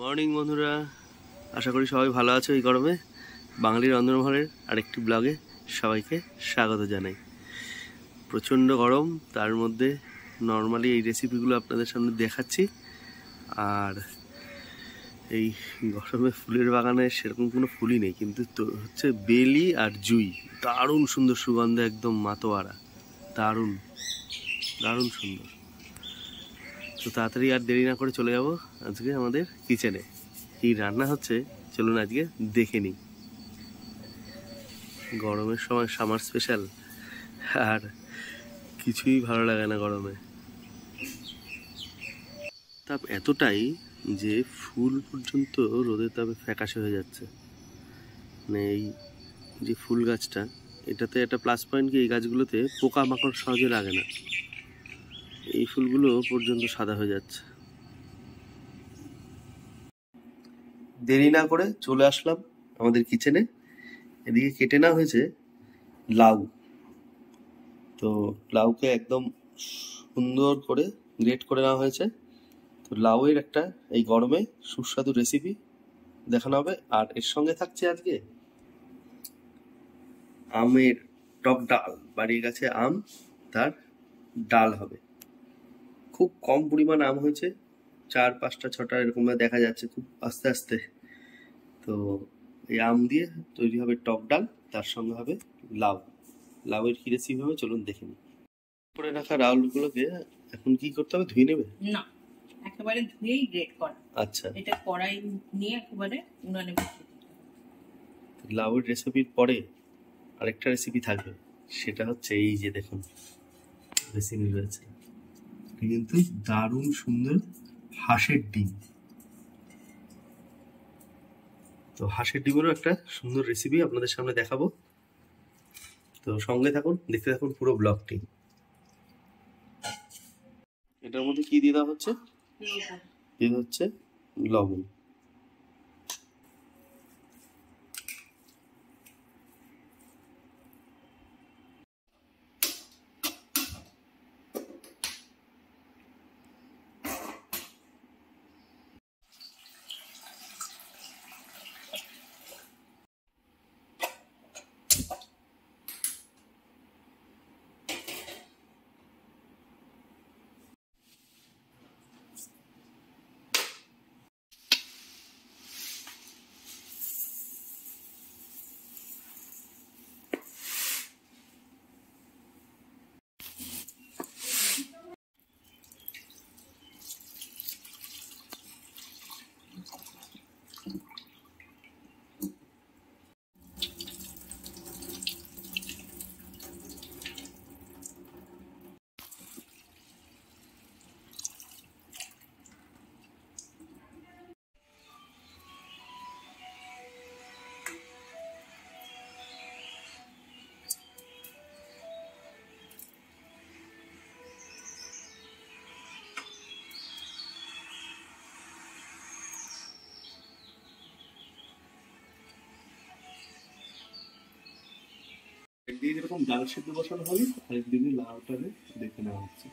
Morning বন্ধুরা, আশা করি সবাই ভালো আছো। এই গরমে বাঙালির রন্ধনঘরের আরেকটি ব্লগে সবাইকে স্বাগত জানাই। প্রচণ্ড গরম, তার মধ্যে নর্মালি এই রেসিপিগুলো আপনাদের সামনে দেখাচ্ছি। আর এই গরমে ফুলের বাগানে সেরকম কোনো ফুলই নেই, কিন্তু তো হচ্ছে বেলি আর জুঁই। দারুণ সুন্দর সুগন্ধে, একদম মাতোয়ারা, দারুণ দারুণ সুন্দর। তো তাড়াতাড়ি আর দেরি না করে চলে যাব আজকে আমাদের কিচেনে। কি রান্না হচ্ছে চলুন আজকে দেখে নিই। গরমের সময় সামার স্পেশাল, আর কিছুই ভালো লাগে না গরমে। তাপ এতটাই যে ফুল পর্যন্ত রোদের তাপে ফ্যাকাশে হয়ে যাচ্ছে। মানে এই যে ফুল গাছটা, এটাতে একটা প্লাস পয়েন্ট কি, এই গাছগুলোতে পোকামাকড় সহজে লাগে না। এই ফুলগুলো পর্যন্ত সাদা হয়ে যাচ্ছে। দেরি না করে চলে আসলাম আমাদের কিচেনে। এদিকে কেটে নেওয়া হয়েছে লাউ। তো লাউকে একদম সুন্দর করে গ্রেট করে নেওয়া হয়েছে। তো লাউয়ের একটা এই গরমে সুস্বাদু রেসিপি দেখানো হবে। আর এর সঙ্গে থাকছে আজকে আমের টক ডাল। বাড়ির কাছে আম, তার ডাল হবে। খুব কম পরিমাণ আম হয়েছে, 4-5-6টা এরকম দেখা যাচ্ছে খুব আস্তে আস্তে। তো এই আম দিয়ে তৈরি হবে টক ডাল, তার সঙ্গে হবে লাউ। লাউয়ের কি রেসিপি হবে চলুন দেখে নিই। করে রাখা লাউগুলোকে এখন কি করতে হবে, ধুয়ে নেবে? না, একেবারে ধুয়েই গ্রেট করা। আচ্ছা, এটা কড়াই নিয়ে একেবারে উনানে বসিয়ে দিতে হবে। লাউয়ের রেসিপির পরে আরেকটা রেসিপি থাকবে, সেটা হচ্ছে এই যে দেখুন রেসিপি রয়েছে। কিন্তু দারুণ সুন্দর হাঁসের ডিম। তো হাঁসের ডিমেরও একটা সুন্দর রেসিপি আপনাদের সামনে দেখাবো। তো সঙ্গে থাকুন, দেখতে থাকুন পুরো ব্লগটি। এটার মধ্যে কি দিয়ে দেওয়া হচ্ছে? দিয়ে হচ্ছে লবণ। একদিকে যেরকম ডাল সিদ্ধ বসানো হবে, আরেকদিকে লাউটাকে দেখে নেওয়া হচ্ছে।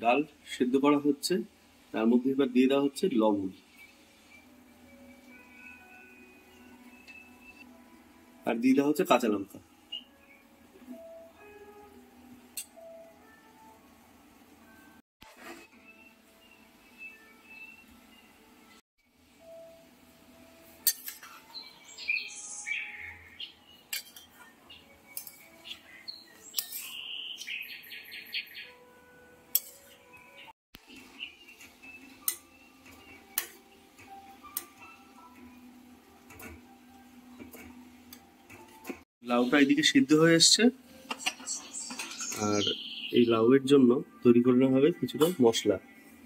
ডাল সেদ্ধ করা হচ্ছে, তার মধ্যে এবার দিয়ে দেওয়া হচ্ছে লবণ, আর দিয়ে দেওয়া হচ্ছে কাঁচা লঙ্কা। লাউটা এদিকে সিদ্ধ হয়ে এসছে, আর এই লাউয়ের জন্য তৈরি করে নেওয়া হবে কিছুটা মশলা।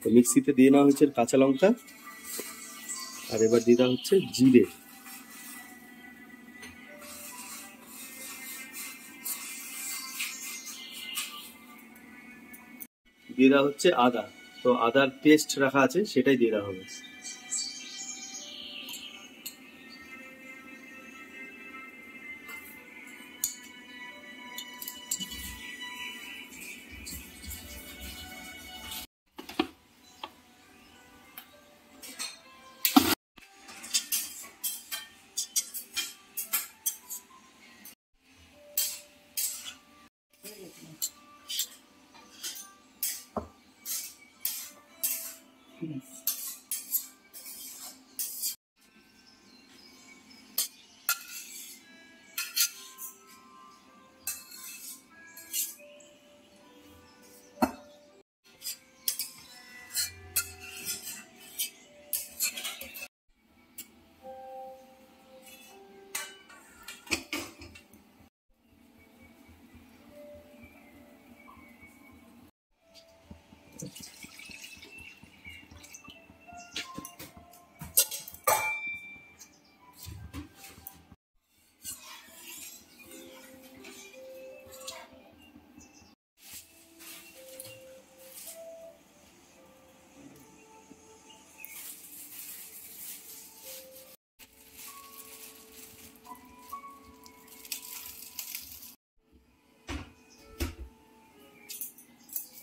তো মিক্সিতে দিয়ে নেওয়া হচ্ছে কাঁচা লঙ্কা, আর এবার দিয়ে দেওয়া হচ্ছে জিরে, দিয়ে দেওয়া হচ্ছে আদা। তো আদার পেস্ট রাখা আছে সেটাই দিয়ে দেওয়া হবে।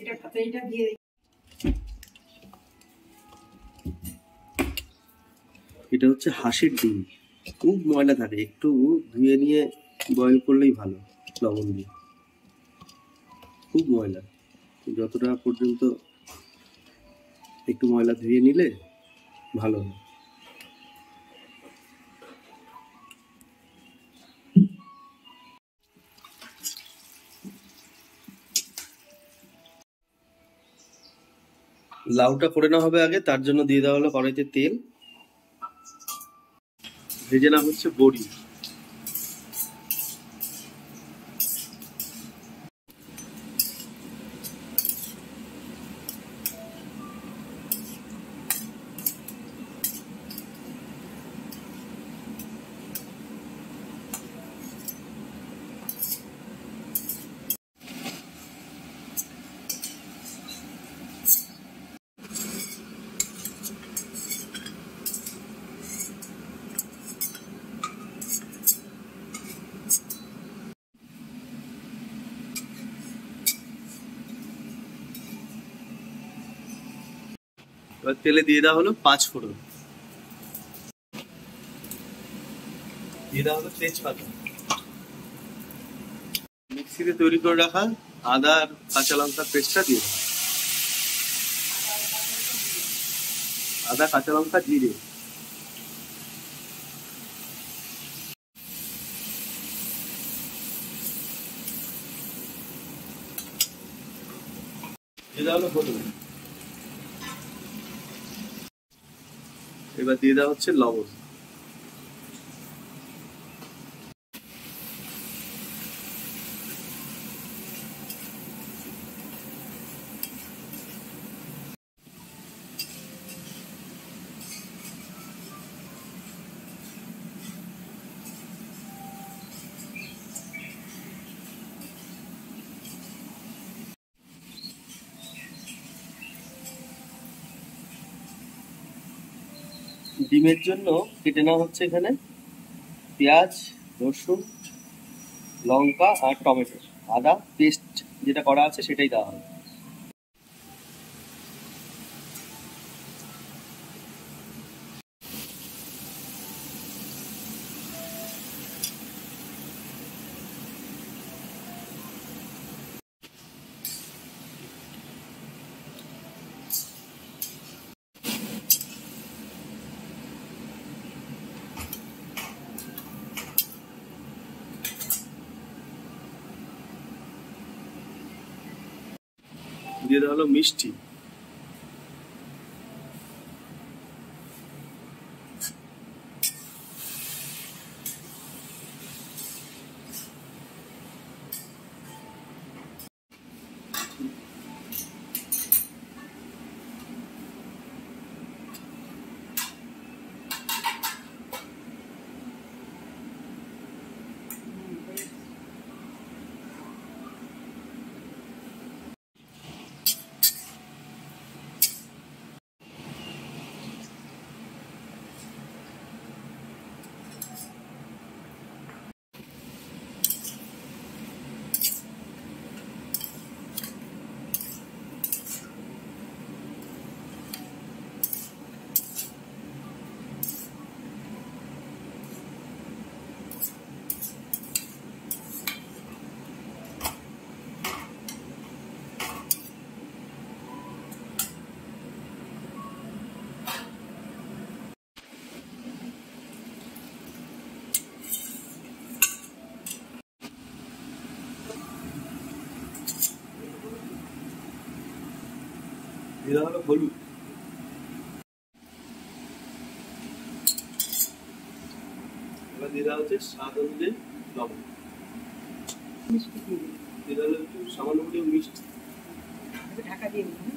এটা ভাতেইটা দিয়ে এটা হচ্ছে হাঁসের ডিম, খুব ময়লা থাকে, একটু ধুয়ে নিয়ে বয়েল করলেই ভালো লবণ দিয়ে। খুব ময়লা, যতটা পর্যন্ত একটু ময়লা ধুয়ে নিলে ভালো হয়। লাউটা করে নেওয়া হবে আগে, তার জন্য দিয়ে দেওয়া হলো কড়াইতে তেল, ভেজে নেওয়া হচ্ছে বড়ি। এবার তেলে দিয়ে দেওয়া হলো 5 ফোড়ন, দিয়ে দেওয়া হলো তেজপাতা, মিক্সিতে তৈরি করে রাখা আদা আর কাঁচা লঙ্কার পেস্টটা দিয়ে দেবো, আদা কাঁচা লঙ্কা জিরে, দিয়ে দেওয়া হলো হলুদ, এবার দিয়ে দেওয়া হচ্ছে লবণ। ডিমের জন্য কেটে নেওয়া হচ্ছে এখানে পেঁয়াজ, রসুন, লঙ্কা আর টমেটো, আদা পেস্ট যেটা করা আছে সেটাই দেওয়া হবে। দিয়ে দেওয়া হলো মিষ্টি, দিয়ে দেওয়া হলো হলুদ, এবার দিয়ে দেওয়া হচ্ছে স্বাদ অনুযায়ী লবণ, মিষ্টি দিয়ে দিই। দিয়ে দেওয়া হলো একটু সামান্য পরিমাণ মিষ্টি। ঢাকা দিয়ে দিই।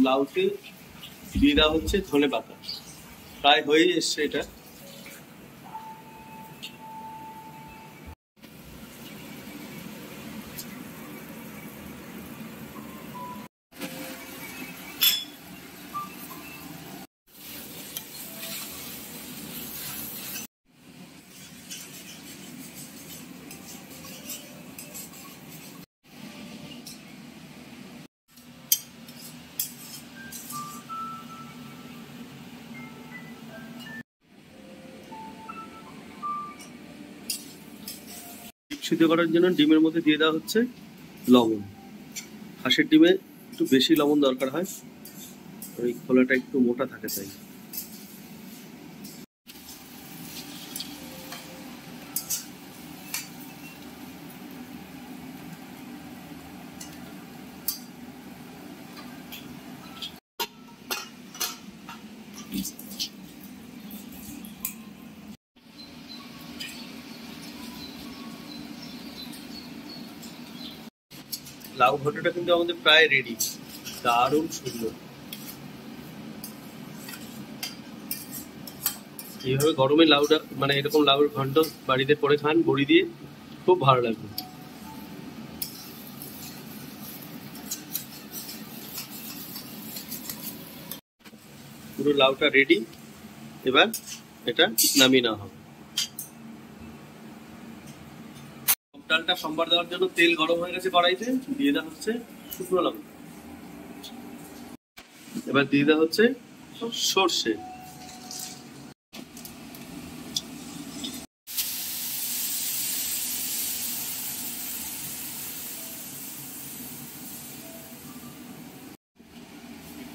লাউতে দিয়ে দেওয়া হচ্ছে ধনে পাতা, প্রায় হয়ে এসছে এটা। সিদ্ধ করার জন্য ডিমের মধ্যে দিয়ে দেওয়া হচ্ছে লবণ। হাঁসের ডিমে একটু বেশি লবণ দরকার হয়, ওই খোলাটা একটু মোটা থাকে তাই। লাউ ঘন্টটা কিন্তু আমাদের প্রায় রেডি, দারুণ সুন্দর। এইভাবে গরমে লাউটা মানে এরকম লাউর ঘন্ট বাড়িতে করে খান বড়ি দিয়ে, খুব ভালো লাগবে। পুরো লাউটা রেডি, এবার এটা নামিয়ে নেওয়া হবে। ডালটা সম্বার দেওয়ার জন্য তেল গরম হয়ে গেছে কড়াইতে, দিয়ে দেওয়া হচ্ছে শুকনো লঙ্কা, এবার দিয়ে দেওয়া হচ্ছে সর্ষে,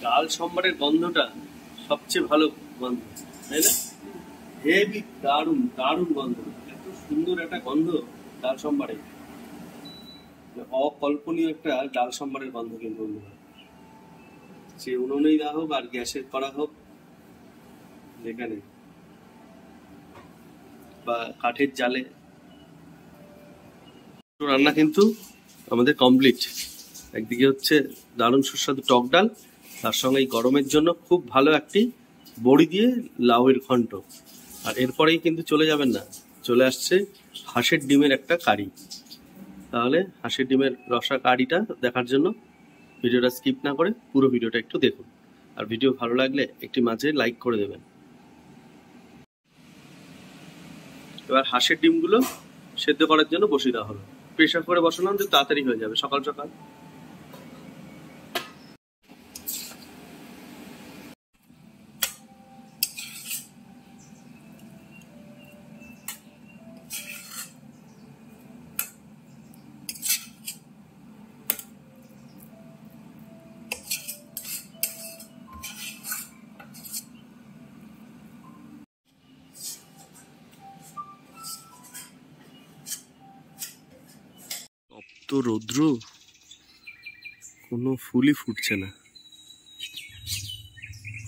ডাল সম্বারের গন্ধটা সবচেয়ে ভালো গন্ধ, তাই না? হেভি দারুণ দারুণ গন্ধ, এত সুন্দর একটা গন্ধ ডাল সম্বারে, অকল্পনীয় একটা ডাল সম্বারের গন্ধ। কিন্তু সে উনুনেই দেওয়া হোক আর গ্যাসে করা হোক, যেখানে বা কাঠের জালে, রান্না কিন্তু আমাদের কমপ্লিট। একদিকে হচ্ছে দারুণ সুস্বাদু টক ডাল, তার সঙ্গে এই গরমের জন্য খুব ভালো একটি বড়ি দিয়ে লাউয়ের ঘন্ট, আর এরপরেই কিন্তু চলে যাবেন না, চলে আসছে হাঁসের ডিমের একটা কারি। তাহলে হাঁসের ডিমের রসা কারিটা দেখার জন্য ভিডিওটা স্কিপ না করে পুরো ভিডিওটা একটু দেখুন, আর ভিডিও ভালো লাগলে একটি মাঝে লাইক করে দেবেন। এবার হাঁসের ডিমগুলো সেদ্ধ করার জন্য বসিয়ে দেওয়া হলো, প্রেশার করে বসানো হলে তাড়াতাড়ি হয়ে যাবে সকাল সকাল। তো রৌদ্র, কোনো ফুলই ফুটছে না,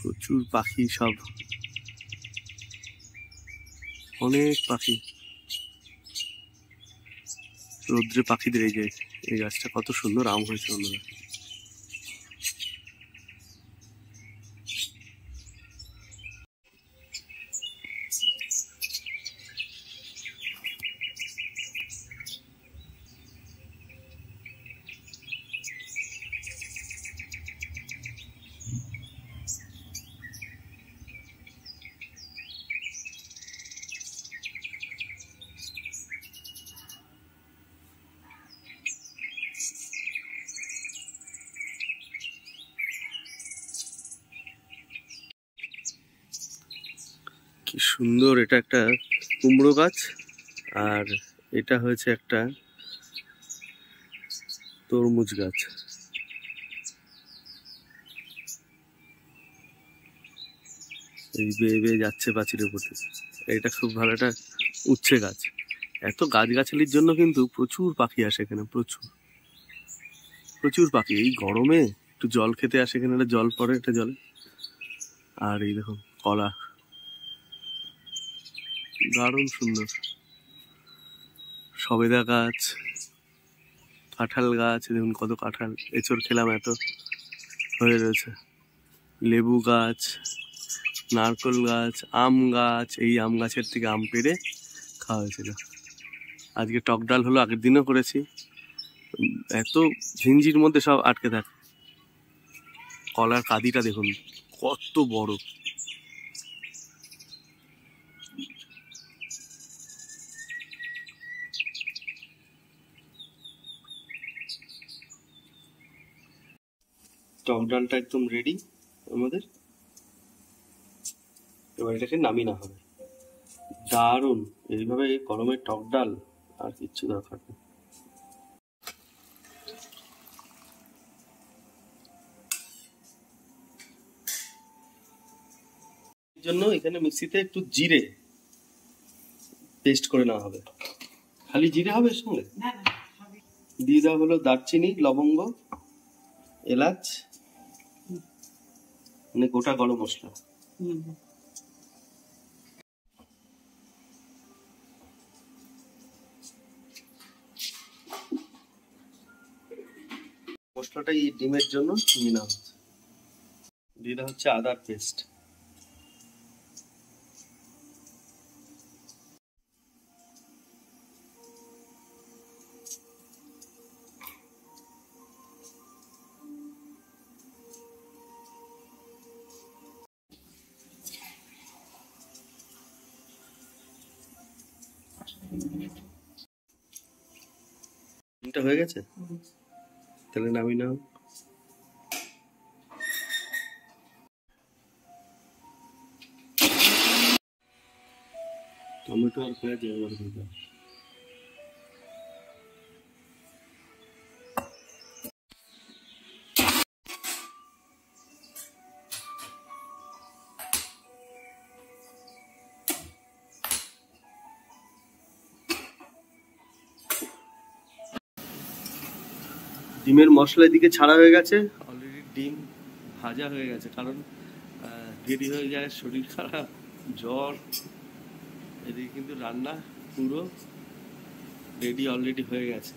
প্রচুর পাখি, সব অনেক পাখি, রৌদ্রে পাখিদের এই গাছটা কত সুন্দর আম হয়েছে বন্ধুরা। কি সুন্দর, এটা একটা কুমড়ো গাছ আর এটা হয়েছে একটা তরমুজ গাছ। এই বেয়ে বেয়ে যাচ্ছে পাঁচিলের প্রতি। এটা খুব ভালো একটা উচ্ছে গাছ। এত গাছগাছালির জন্য কিন্তু প্রচুর পাখি আসে এখানে, প্রচুর প্রচুর পাখি। এই গরমে একটু জল খেতে আসে এখানে, একটা জল পড়ে একটা জলে। আর এই দেখুন কলা, দারুণ সুন্দর। সবেদা গাছ, কাঁঠাল গাছ, দেখুন কত কাঁঠাল, এঁচড় খেলাম এত হয়ে রয়েছে। লেবু গাছ, নারকেল গাছ, আম গাছ। এই আম গাছের থেকে আম পেড়ে খাওয়া হয়েছিল। আজকে টক ডাল হলো, আগের দিনও করেছি। এত ঝিঞ্জির মধ্যে সব আটকে থাকে। কলার কাঁদিটা দেখুন কত বড়। টক ডালটা একদম রেডি আমাদের। এবার এটাকে নামিয়ে না হবে। দারুণ, এইভাবে গরমের টক ডাল আর কিচ্ছু দরকার নেই। এর জন্য এখানে মিক্সিতে একটু জিরে পেস্ট করে নেওয়া হবে। খালি জিরে হবে এর সঙ্গে? দিয়ে দেওয়া হলো দারচিনি, লবঙ্গ, এলাচ, মানে গোটা গরম মশলা। মশলাটা এই ডিমের জন্য নিয়ে নেওয়া হচ্ছে। দিয়ে দেওয়া হচ্ছে আদার পেস্ট। ডিমটা হয়ে গেছে, তাহলে নামিয়ে নাও। টমেটো আর পেঁয়াজ এবার দিয়ে দাও। ডিমের মশলা এদিকে ছাড়া হয়ে গেছে, অলরেডি ডিম ভাজা হয়ে গেছে। কারণ দেরি হয়ে যায়, শরীর খারাপ, জ্বর। এদিকে কিন্তু রান্না পুরো রেডি অলরেডি হয়ে গেছে।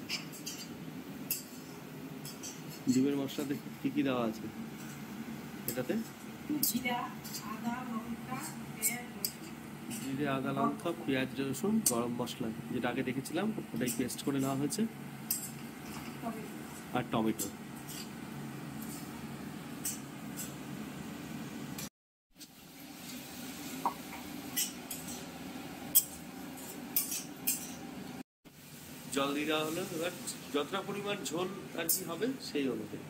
ডিমের মশলাতে কি কি দেওয়া আছে এটাতে? জিরে, আদা, লঙ্কা, পেঁয়াজ, রসুন, গরম মশলা যেটা আগে দেখেছিলাম ওটাই পেস্ট করে নেওয়া হয়েছে, আর টমেটো। জল দিয়ে দেওয়া হলো। এবার যতটা পরিমাণ ঝোল আর কি হবে সেই অনুযায়ী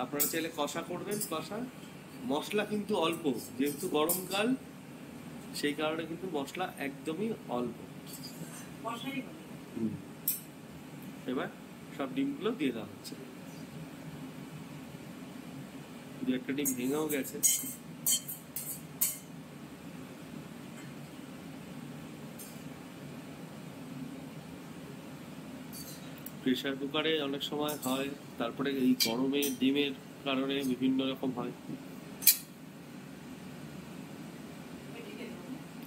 আপনারা চাইলে কষা করবেন। কষা মশলা কিন্তু অল্প, যেহেতু গরমকাল সেই কারণে কিন্তু মশলা একদমই অল্প। এবার সব ডিমগুলো দিয়ে দেওয়া হচ্ছে। দু একটা ডিম ভেঙেও গেছে। প্রেসার কুকারে অনেক সময় হয়, তারপরে এই গরমে ডিমের কারণে বিভিন্ন রকম হয়।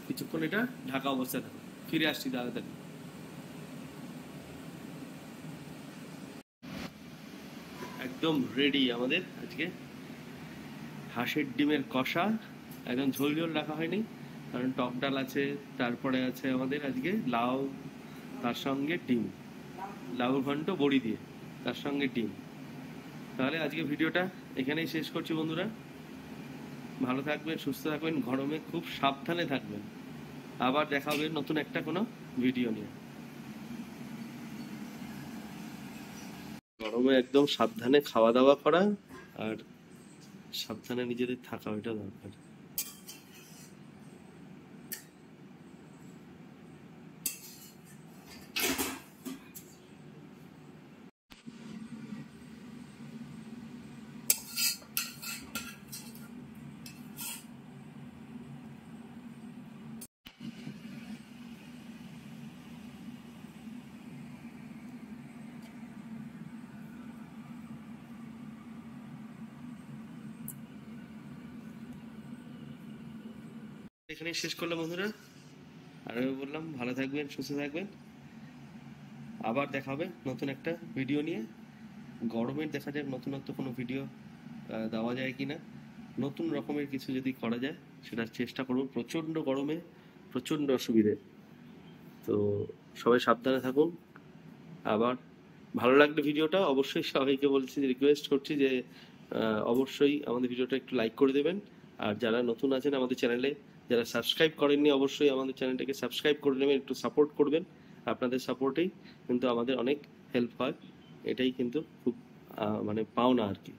কিছুক্ষণ এটা ঢাকা অবস্থায় থাকে, ফিরে আসছি তাড়াতাড়ি। একদম রেডি আমাদের আজকে হাঁসের ডিমের কষা। একদম ঝোল ঝোল রাখা হয়নি, কারণ টক ডাল আছে, তারপরে আছে আমাদের আজকে লাউ, তার সঙ্গে ডিম, লাউ ঘন্ট বড়ি দিয়ে, তার সঙ্গে ডিম। তাহলে আজকে ভিডিওটা এখানেই শেষ করছি বন্ধুরা। ভালো থাকবেন, সুস্থ থাকবেন, গরমে খুব সাবধানে থাকবেন। আবার দেখা হবে নতুন একটা কোনো ভিডিও নিয়ে। গরমে একদম সাবধানে খাওয়া দাওয়া করা আর সাবধানে নিজেদের থাকা, ওইটা দরকার। এখানেই শেষ করলাম বন্ধুরা। আর আমি বললাম ভালো থাকবেন, সুস্থ থাকবেন। আবার দেখা হবে নতুন একটা ভিডিও নিয়ে। গরমের দেখা যাক নতুনত্ব কোনো ভিডিও দেওয়া যায় কি না, নতুন রকমের কিছু যদি করা যায় সেটার চেষ্টা করব। প্রচণ্ড গরমে প্রচণ্ড অসুবিধে। তো সবাই সাবধানে থাকুন। আবার ভালো লাগলে ভিডিওটা অবশ্যই সবাইকে বলছি, রিকোয়েস্ট করছি যে অবশ্যই আমাদের ভিডিওটা একটু লাইক করে দেবেন। আর যারা নতুন আছেন আমাদের চ্যানেলে, যারা সাবস্ক্রাইব করেননি, অবশ্যই আমাদের চ্যানেলটাকে সাবস্ক্রাইব করে নেবেন, একটু সাপোর্ট করবেন। আপনাদের সাপোর্টেই কিন্তু আমাদের অনেক হেল্প হয়, এটাই কিন্তু খুব মানে পাওনা আর কি।